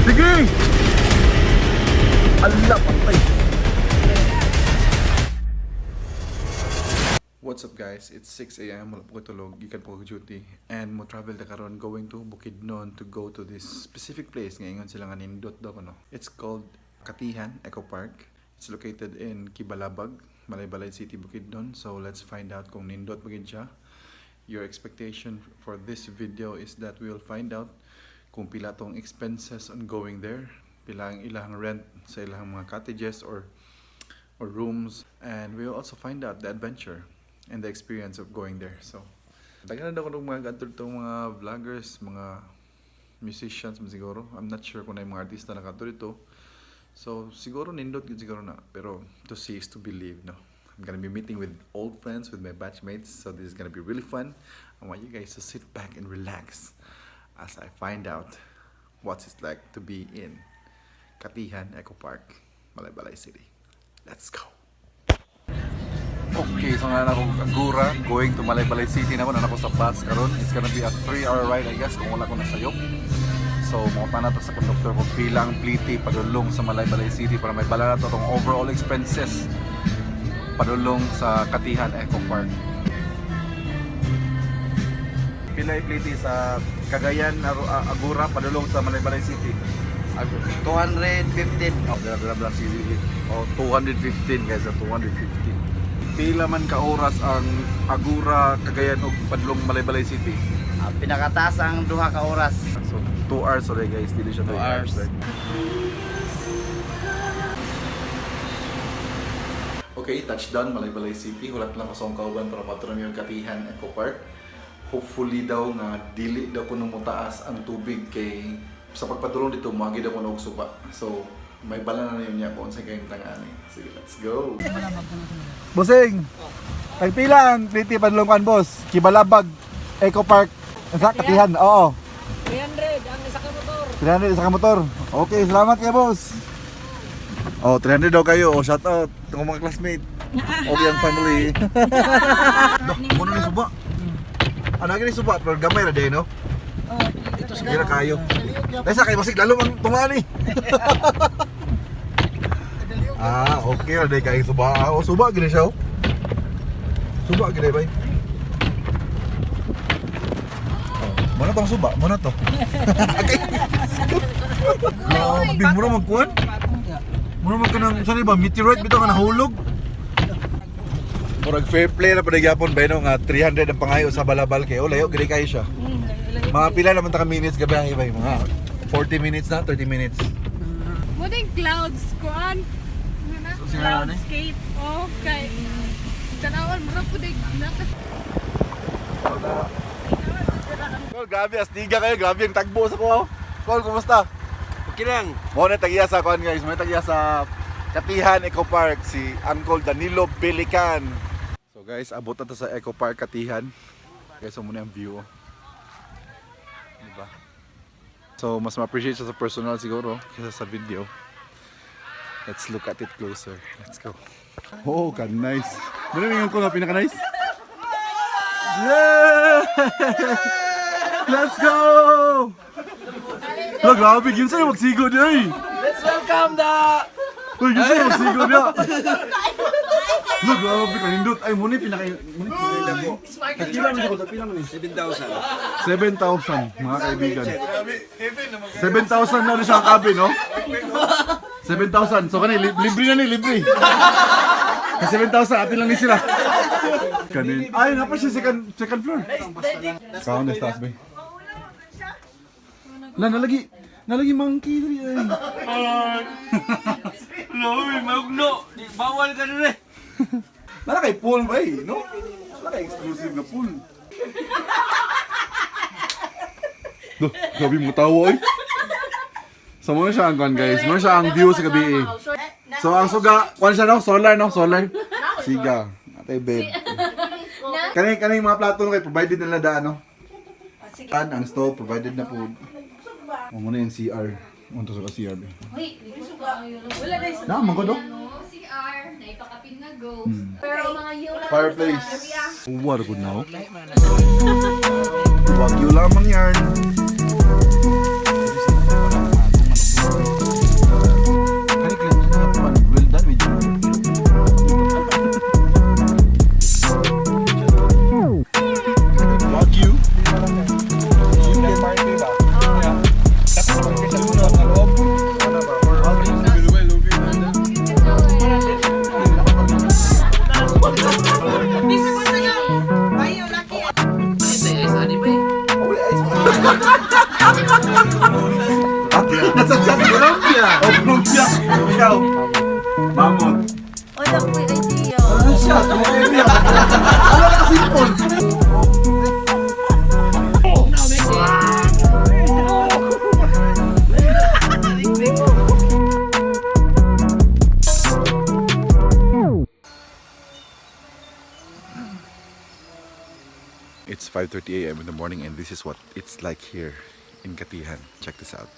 Sige! Ala, patay! What's up guys? It's 6 AM. Wala po ko tulog. Gikan po ko duty. And mo travel na karon going to Bukidnon to go to this specific place. Ngayon sila nga nindot daw ko no. It's called Katihan Eco Park. It's located in Kibalabag, Malaybalay City, Bukidnon. So let's find out kung nindot magin siya. Your expectation for this video is that we will find out kung pila tong expenses on going there, pila ang ilang rent sa ilang mga cottages or rooms, and we will also find out the adventure and the experience of going there. So daghan na daw ko mga ganito itong mga vloggers, mga musicians siguro. I'm not sure kung na yung mga artista na kanto dito. So siguro nindot yun siguro na, pero to see is to believe, no? I'm gonna be meeting with old friends, with my batchmates, so this is gonna be really fun. I want you guys to sit back and relax as I find out what it's like to be in Katihan Eco Park, Malaybalay City. Let's go! Okay, so nga na akong Agura, going to Malaybalay City na ako sa bus karon. It's gonna be a 3-hour ride, I guess, kung wala ko nasayop. So, mga nato sa conductor kung pilang pliti padulong sa Malaybalay City para may bala na to itong overall expenses padulong sa Katihan Eco Park. Pilay pliti sa Cagayan Agura padulong sa Malaybalay City. 215. Oh, bla City. Oh, 215 guys, 215. Pila man ka oras ang Agura Cagayan ug padulong Malaybalay City? Pinakataas ang duha ka oras. So 2 hours already guys, dili siya 2 hours. Okay, touchdown Malaybalay City. Hulat lang kasong kauban para matulong yung Katihan Eco Park. Hopefully daw nga dili daw kuno mutaas ang tubig kay sa pagpatulong dito magi daw kuno og suba. So may bala na yun niya kung sa kayong tangani. Sige, let's go. Busing. Pagpila ang pliti padulong kan boss. Kibalabag Eco Park sa Katihan. Oo. 300 ang isa ka motor. 300 isa ka motor. Okay, salamat kay boss. Oh, 300 daw kayo. Oh, shout out ng mga classmate. Obiang family. Dok, muna ni suba. Ano gani suba, pero gamay ra day, no? Oh, ito sa Sige na kayo. Dahil sa kayo masig lalo ang tumani. Okay ra day kayo suba. Oh, suba gini siya. Suba gini bay. Mana tong suba? Mana to? Grabe, mura magkuhan? Mura magkanang, saan ba? Meteorite bito nga nahulog? Murag fair play na pa nagyapon ba nga 300 ang pangayo sa balabal kayo. Layo, gini kayo siya. Mga pila naman taka minutes gabi ba? Mga 40 minutes na, 30 minutes. Muting clouds, kuan. Landscape. Okay. Tanawan, mura po din. Kol, grabe, astiga kayo. Grabe yung tagbo sa kuha. Kol, kumusta? Okay lang. Mo na tagiya sa kuan guys. Mo na tagiya sa Katihan Eco Park, si Uncle Danilo Belican. So guys, abot na to sa Eco Park Katihan. Guys, so muna yung view. Diba? So mas ma-appreciate siya sa personal siguro kaysa sa video. Let's look at it closer. Let's go. Oh, ka nice. Muna yung ko nga pinaka-nice. Yeah! Let's go! Oh, grabe, yun sa'yo magsigod eh! Let's welcome the... Uy, yun sa'yo magsigod ya! Oh, grabe, kanindot! Ay, muna yung Pila mo siya, pila mo ni? 7,000. 7,000, mga kaibigan. 7,000 na rin siya ang cabin, no? 7,000, so kanil, libre na ni, libre! Kasi 7,000, atin lang ni sila. Kanin. Ay, napa siya second floor. Kaon na taas ba? Nalagi monkey dali ay. Loy, magno. Bawal ka na rin. Nala kay pool ba eh, no? Nala kay exclusive na pool. Duh, gabi mo tawo eh. So muna siya ang kan guys, muna siya ang view sa gabi eh. So ang suga, kuan siya no? Solar no? Solar. Siga. Atay bed. Kanay mga plato no kay provided nila da ano. Kan ang stove provided na food. Mo muna yung CR. Unto sa CR ba. Wala na isa. Na man ko do. CR, naipakapin na go. Pero mga yun lang. Fireplace. What good now? Wagyu lamang yan. 5:30 a.m. in the morning, and this is what it's like here in Katihan. Check this out.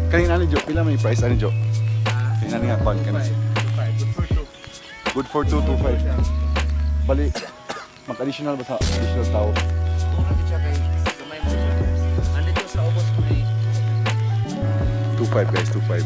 Kanina ni Jo, pila may price ani Jo? Kanina nga kon kan. Good for 2 to 5. Bali, mag-additional ba sa additional tao? Andito sa ubos mo eh. 2.5 guys, 2.5.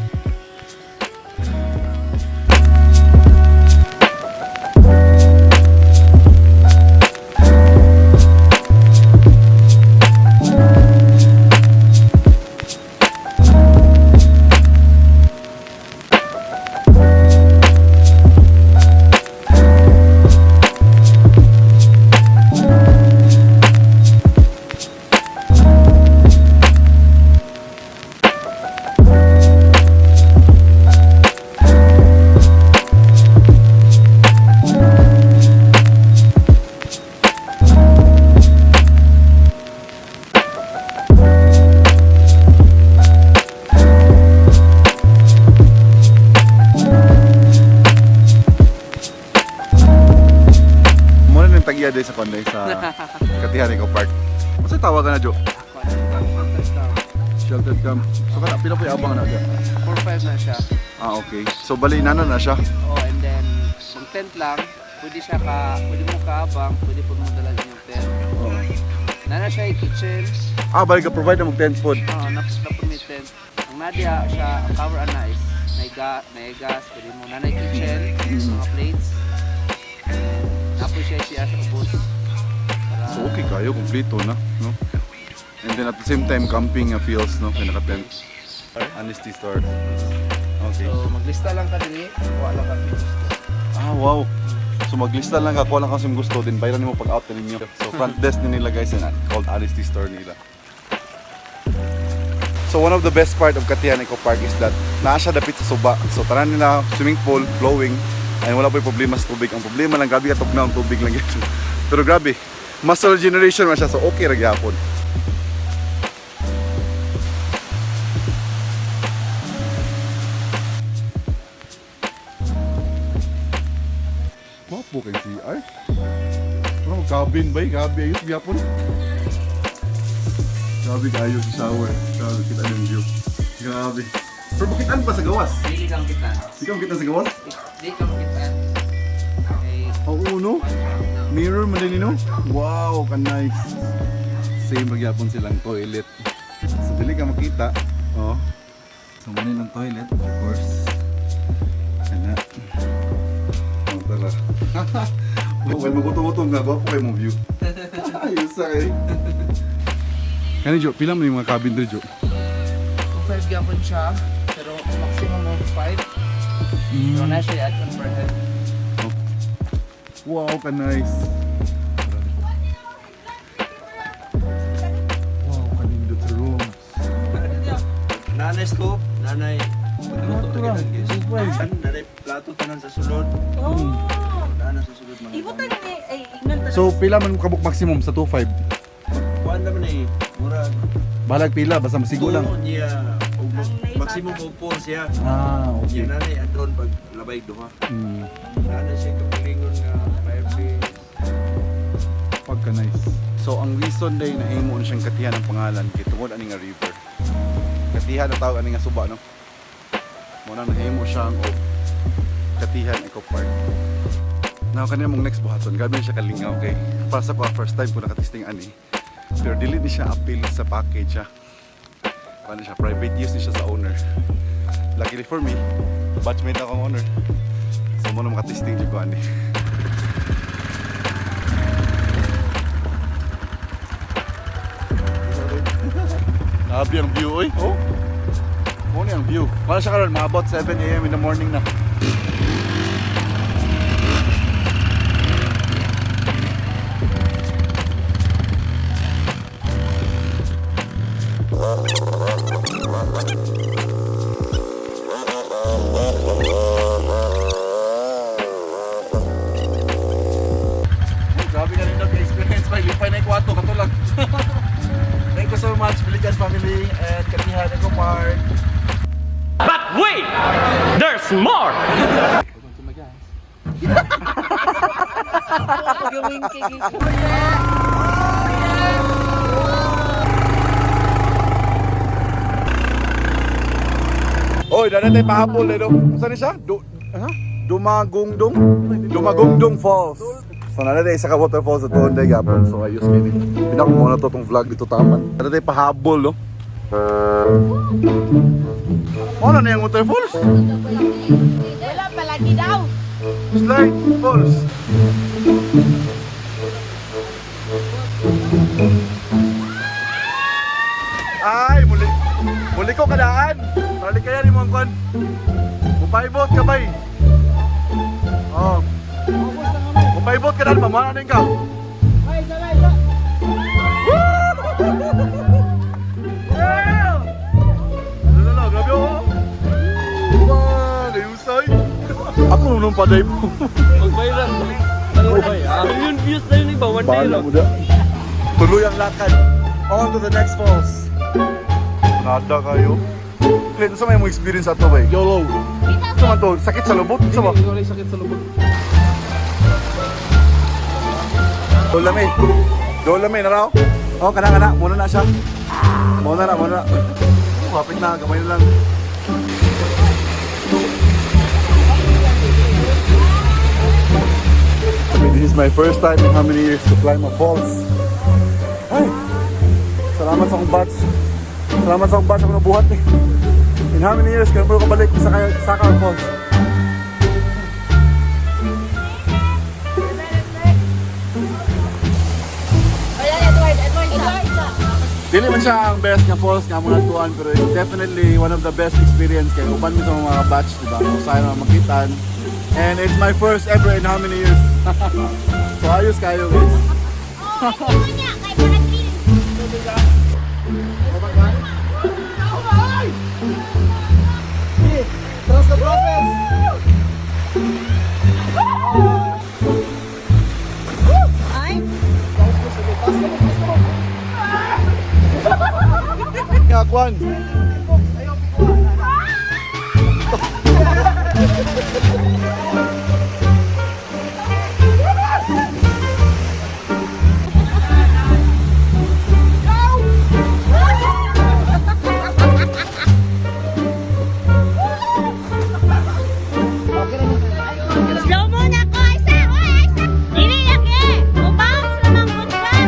Tagiya din sa konday sa Katihan Eco Park. Ano tawagan na Jo? Sheltered camp. So kana pila po yung abang na diya? 4-5 na siya. Ah, okay. So bali nano na siya. Oh, and then kung tent lang, pwede mo kaabang, pwede po mo dala din yung tent. Oh. Nana siya yung kitchen. Ah, bali ka provide na mag tent food. Napos na po may tent. Ang nadia siya, ang cover ana is may gas, pwede mo nanay kitchen, mga plates. Napos siya sa ubos. So okay kayo, kompleto na, no? And then at the same time camping feels, no? Kaya naka-tent. Honesty store. Okay. So maglista lang ka dili, kuha lang ka gusto. Ah, wow. So maglista lang ka, kuha lang kasi gusto, din bayaran mo pag out na ninyo. So front desk na nila guys, yan, called Honesty Store nila. So one of the best part of Katihan Eco Park is that naa siya dapit sa suba. So tanan nila swimming pool, flowing, ay wala po yung problema sa tubig. Ang problema lang, grabe katog na ang tubig lang ito. Pero grabe, muscle regeneration man siya, so okay ra gyapon. Wapo kay CR. Pero mag-cabin ba? Gabi ayos gyapon. Grabe kayo sa shower. Grabe kita yung view. Grabe. Pero bakit ano pa sa gawas? Dili kang kita. Ikaw kita sa gawas? Dili kang kita. Okay. Oo, no? Mirror man din, no? Wow, ka nice. Same magyapon silang toilet. So, dili ka makita. Oh. So, manin ang toilet, of course. Kana. Oh, tara. Well, magutong-utong nga ba po kayo mong view? Ayos sa kayo. Kani, Jo, pila mo yung mga cabin dito, Jo? Kung 5 gyapon siya, pero maximum of 5. So na siya add-on per head. Wow, ka nice. Wow, kanindot sa rooms. Nanay stove, nanay magluto na kita guys. Nanay plato tanan sa sulod. Nanay sa sulod mga. Ibutan ni ay ingnan ta. So, pila man kabuk maximum sa 2.5? Kuan naman eh, mura. Balag pila, basta masigo lang. Niya, maximum of 4 siya. Ah, okay. Yan nanay add-on pag labay duha. Hmm. Nanay siya kapilingon nga fireplace. Pagka nice. So, ang reason day na himo na siyang Katihan ang pangalan, kay tungod ani nga river. Katihan na tawag ani nga suba, no? Muna nahimo siyang Katihan Eco Park. Now, kanina mong next buhaton, gabi na siya kalingaw, okay? Para sa ko, first time ko nakatisting ani. Pero dili ni siya appeal sa package, ha? Paano siya? Private use ni siya sa owner. Luckily for me, batchmate akong owner. So, muna makatisting dyan ko, ani. Grabe ang view, oy. Oh. Muna ang view. Para siya karon, mga about 7 a.m. in the morning na. Grabe ka rin nag-experience pa, lipay na yung kwarto, katulad. much, Bilikas family and Katihan Eco Park. But wait! There's more! Oy, dali tayo pahabol eh, no? Saan siya? Dumagungdong? Dumagungdong Falls. So, nala tayo isa ka waterfalls at doon tayo gapon. So, ayos kayo din. Pinako muna to itong vlog dito taman. Nala tayo pahabol, no? Ano na yung waterfalls? Wala palagi daw. Slide Falls. Ay, muli ko kadaan. Balik kaya ni Mongkon. Mupaibot ka bay. Oh. Mupaibot ka daan, pamana na ikaw. Lalo, grabe oh. Wow, gayusay. Ako nung paday mo. Mag-viral. Million views na yun iba. One day Bahala lang. mo na. Tuloy ang lakad. On to the next falls. Nada kayo. Clint, sa may mo experience ato ba? YOLO. Sa man to, sakit sa lubot? Sa ba? Wala sakit sa lubog. Dolame. Dolame na raw. Oh, kana. Muna na siya. Muna na. Kapit na, gamay na lang. This is my first time in how many years to climb a falls. Ay, salamat sa akong batch. Salamat sa akong batch ako nabuhat eh. In how many years ka ko balik sa Sakar Falls? Dili man siya ang best nga falls nga mga tuan, pero it's definitely one of the best experience kay uban mi sa mga batch, diba? Usahay na makitan. And it's my first ever in how many years? So ayos kayo guys. Trust the process. Kwan. Slow muna ko, isa! Uy, isa! Dili lagi! Ubaos naman ko ka!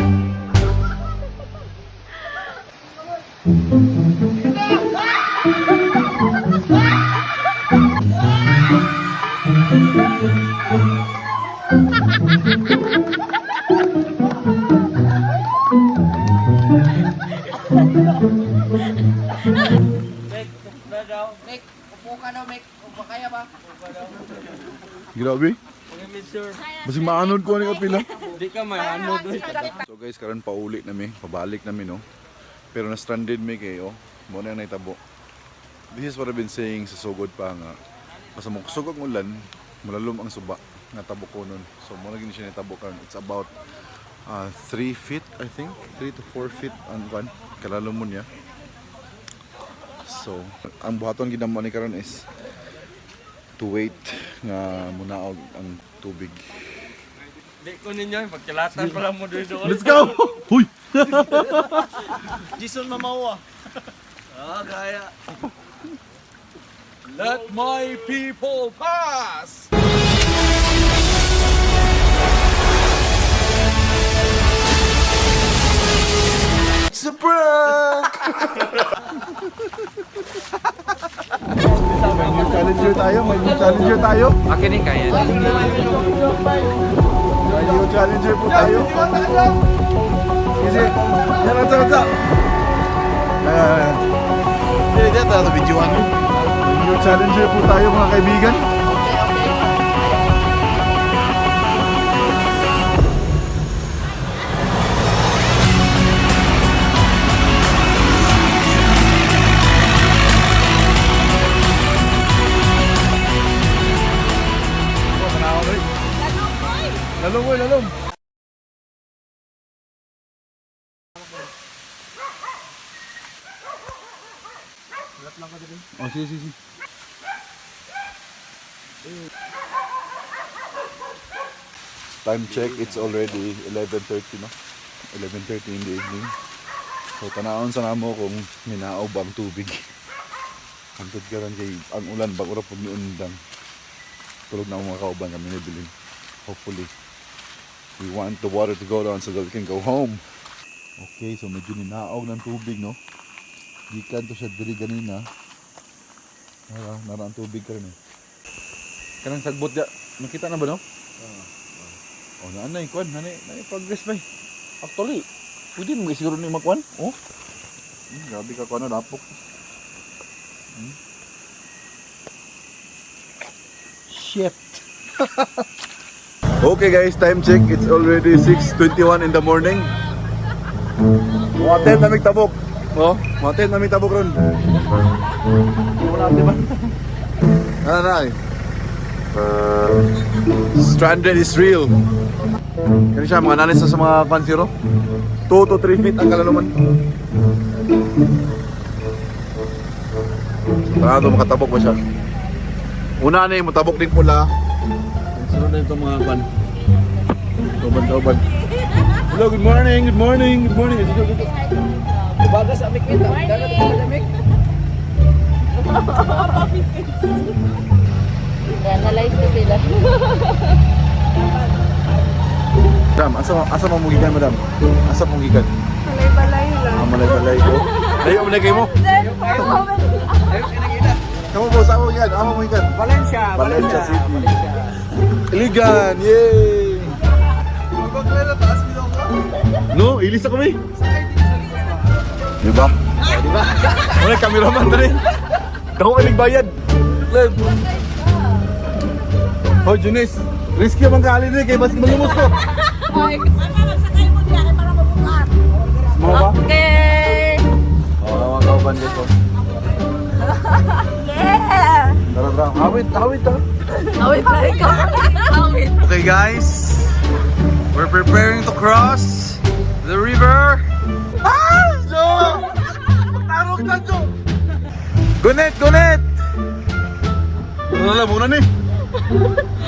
Mek, upo ka daw, Mek. Upo kaya ba? Grabe. Basing maanod ko ni kapila. Hindi ka may ano doon. So guys, karon pauli nami, pabalik nami no. Pero na stranded mi kayo, mo na naitabo. This is what I've been saying sa sugod pa nga. Basta mo kusog ang ulan, mulalom ang suba nga tabo ko nun. So mo na gini siya naitabo karon. It's about 3 feet, I think. 3 to 4 feet ang kan kalalom mo niya. So, ang buhaton ginamo ni karon is to wait nga munaog ang tubig. Hindi ko ninyo, pagkilatan pala mo doon. Let's go! Huy! Jason Mamawa. Gaya. Let my people pass! It's a prank! May new challenger tayo. Akin din kaya. May new challenger po tayo. Kasi, yan ang sarap. Hindi, ito na videoan. May new challenger po tayo mga kaibigan. Lalong. Oh, sige. Time check, it's already 11:30 no? 11:30 in the evening. So tanawon sa namo kung minaob ang tubig. Antod karon kay ang ulan bag ora pud niundang. Tulog na ang mga kauban kami nibilin. Hopefully we want the water to go down so that we can go home. Okay, so medyo ninaog ng tubig no. Gikan to siya diri ganina. Nara ang tubig karon eh. Kanang sagbot ya. Nakita na ba no? Oh, nanay, kwan, nanay progress ba? Actually, pwede mo siguro ni makwan. Oh. Grabe ka kwan na dapok. Shit. Okay guys, time check. It's already 6:21 in the morning. Maten na tabok. Oh, maten na tabok ron. Wala di ba? Nanay. Stranded is real. Kani siya mga nanis sa mga kansiro. 2 to 3 feet ang kalaluman. Parado makatabok ba siya? Una na yung matabok din pula. Sunod na itong mga kan. Tauban. Hello, good morning. Bagas amik kita. Dagat amik. Analyze ko sila. Madam, asa mo mugikan, madam? Asa mo mugikan? Malay-balay lang. Malay-balay ko. Layo mo lagay mo. Kamu po, saan mo mugikan? Amo mugikan? Valencia City. Iligan, yay! No, ilis ako may. Diba? Ano, kameraman na rin. Ako ka nagbayad. Oh, Junis, risky ang kali din kay basket malumos ko. Ay, magsakay mo diyan para mabukat. Mo ba? Okay. Oh, kauban dito. Yeah. Tara. Awit ah. Awit na ikaw. Awit. Okay guys, we're preparing to cross the river. Ah, Jo! Tarok na, Jo! Gunet! Wala muna ni.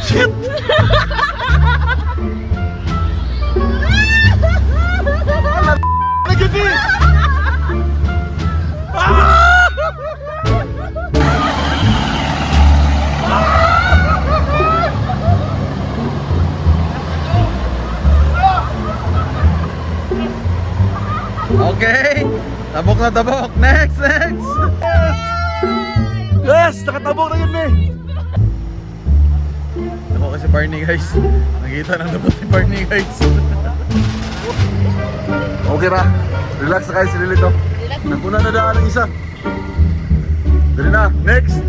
Shit! Nagiti! Okay! Tabok na tabok! Next! Yes! Nakatabok na yun eh! Ako kasi Barney guys. Nakita ng dabot si Barney guys. Okay na. Relax na kayo si Lilito. Naguna na daan ang isa. Dali na. Next.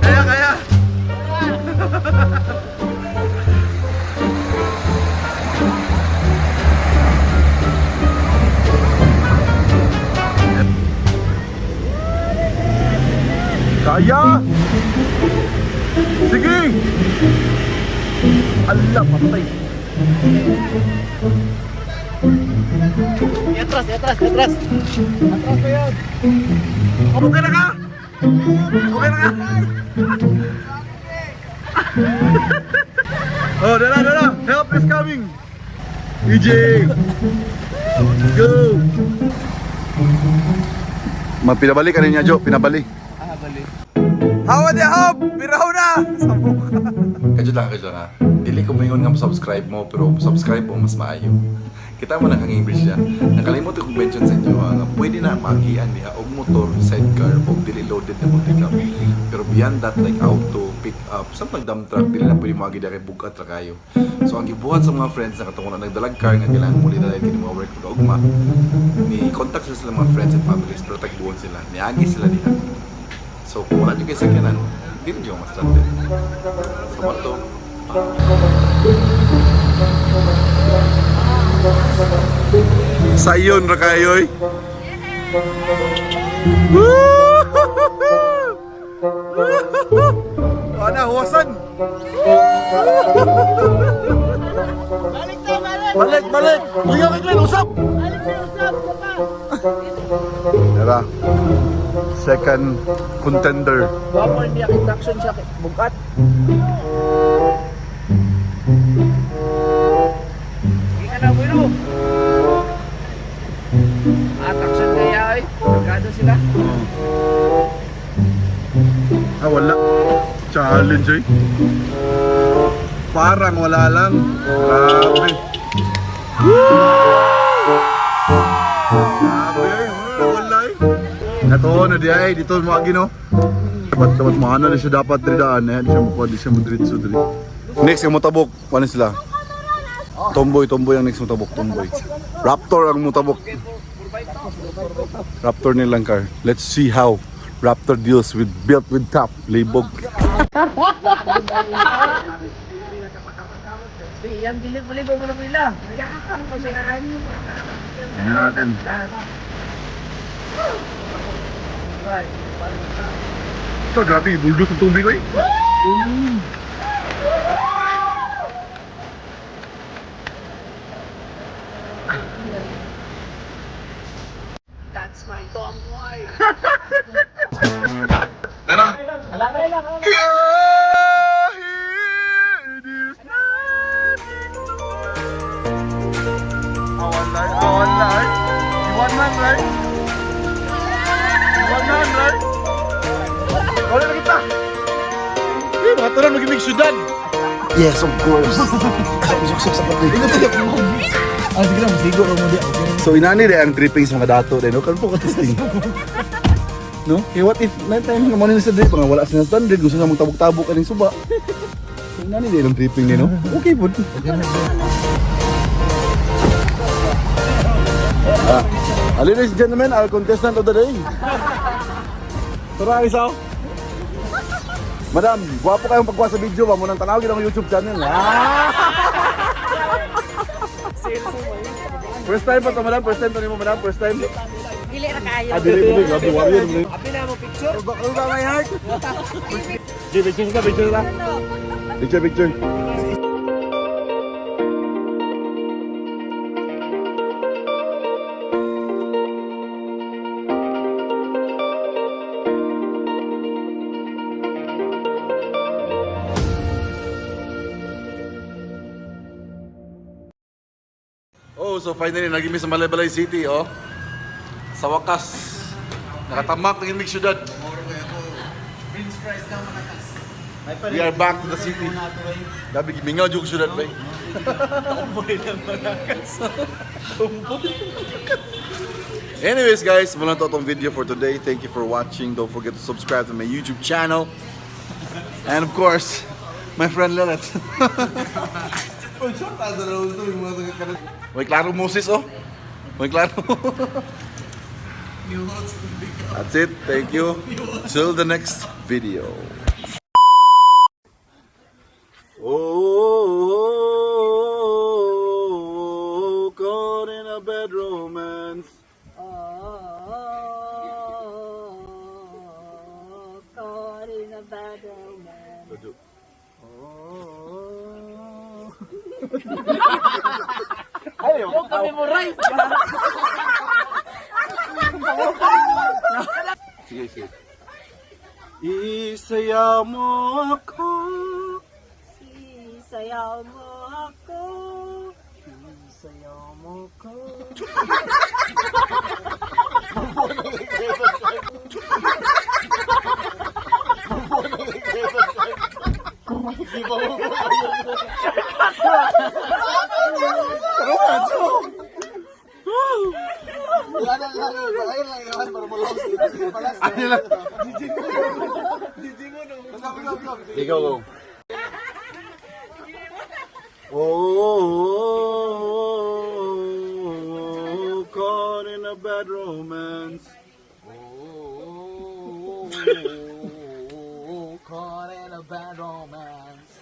Kaya. Kaya! Sige! Ala, patay! Atras. Atras pa yan. Okay na ka? Oh, dala! Help is coming! EJ! Go! Pinabalik ka niya, Jo. Pinabalik. Bali. Hawa di hop! Piraw na! Kadyo lang ha. Dili ko mayon nga subscribe mo, pero subscribe mo mas maayo. Kita mo na kang English yan. Nakalimutan kong mention sa inyo nga pwede na magian niya og motor, sidecar, og dili loaded na multi-cam. Pero beyond that, like auto, pick up, samtang dump truck, dili na pwede magi diri bugat ra kayo. So ang gibuhat sa mga friends na katong na nagdalag car nga kailangan mo nila kini mga work ko ugma. Ni contact sila mga friends and families, pero tagbuon sila. Niagi sila diha. So kung wala nyo kayo sakyanan, hindi nyo mas stranded. So mato. Sayon ra kayoy. Ana huwasan. Balik. Ligaw kay Glenn, usap. Tara. Second contender. Wapo hindi ang induction siya bukat. Hindi ka na wilo. Attraction kaya ay. Magkado sila. Ah, wala. Challenge eh. Parang wala lang. Grabe. Grabe eh. Wala eh. Ito, na di ay. Dito mga gino. Dapat mahana na siya dapat dridaan. Di siya mukha, di siya mudritso dri. Next yung mutabok. Ano sila? Tomboy ang next mutabok. Tomboy. Raptor ang mutabok. Raptor nilang car. Let's see how Raptor deals with built with top libog. Yang bilik-bilik mo na pila. Natin. Ito, grabe. Bulldog ang tubig ko eh. That's my tomboy. Aturan magiging syudad. Yes, of course. Suksok sa pati. Sige lang, sigo lang mo di. So inani rin ang dripping sa mga dato rin. No? Kan po ka-testing. No? Eh what if night time nga manin sa drip nga wala sila standard gusto na magtabok-tabok kaning suba. So inani rin ang dripping ni no. Okay po. Ladies and gentlemen, our contestant of the day. Tara isaw. Madam, guwapo kayong pagkuha sa video ba mo nang tanawin ang YouTube channel. First time pa to madam, first time to nimo madam, first time. Dili ra kayo. Dili, grabe warrior. Api na mo picture. Uga my heart. Picture ka. Picture. Oh, so finally nagimi sa Malaybalay City, oh. Sa wakas, nakatamak ng imig syudad. We are back to the city. Gabi, mingaw yung syudad, bay. Anyways, guys, mula to itong video for today. Thank you for watching. Don't forget to subscribe to my YouTube channel. And of course, my friend Lelet. May klaro Moses, oh. May klaro. That's it. Thank you. Till the next video. Oh, caught in a bad romance. Caught in a bad romance. Huwag kami mo right. Sige. Isaya mo ako. Sayaw mo ako. Sayaw mo ko. Ikaw, go. Oh, caught in a bad romance. Oh, caught in a bad romance.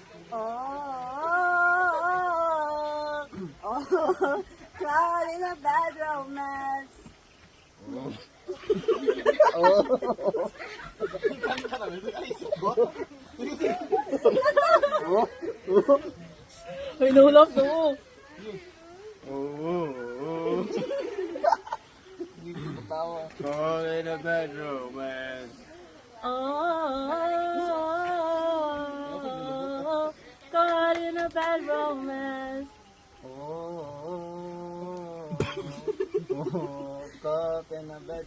Caught in a bad romance. Ay, nahulap na mo. Oh. Hindi ko tawa. Caught in a bad romance. Oh, caught in a bad romance. Caught in a bad romance.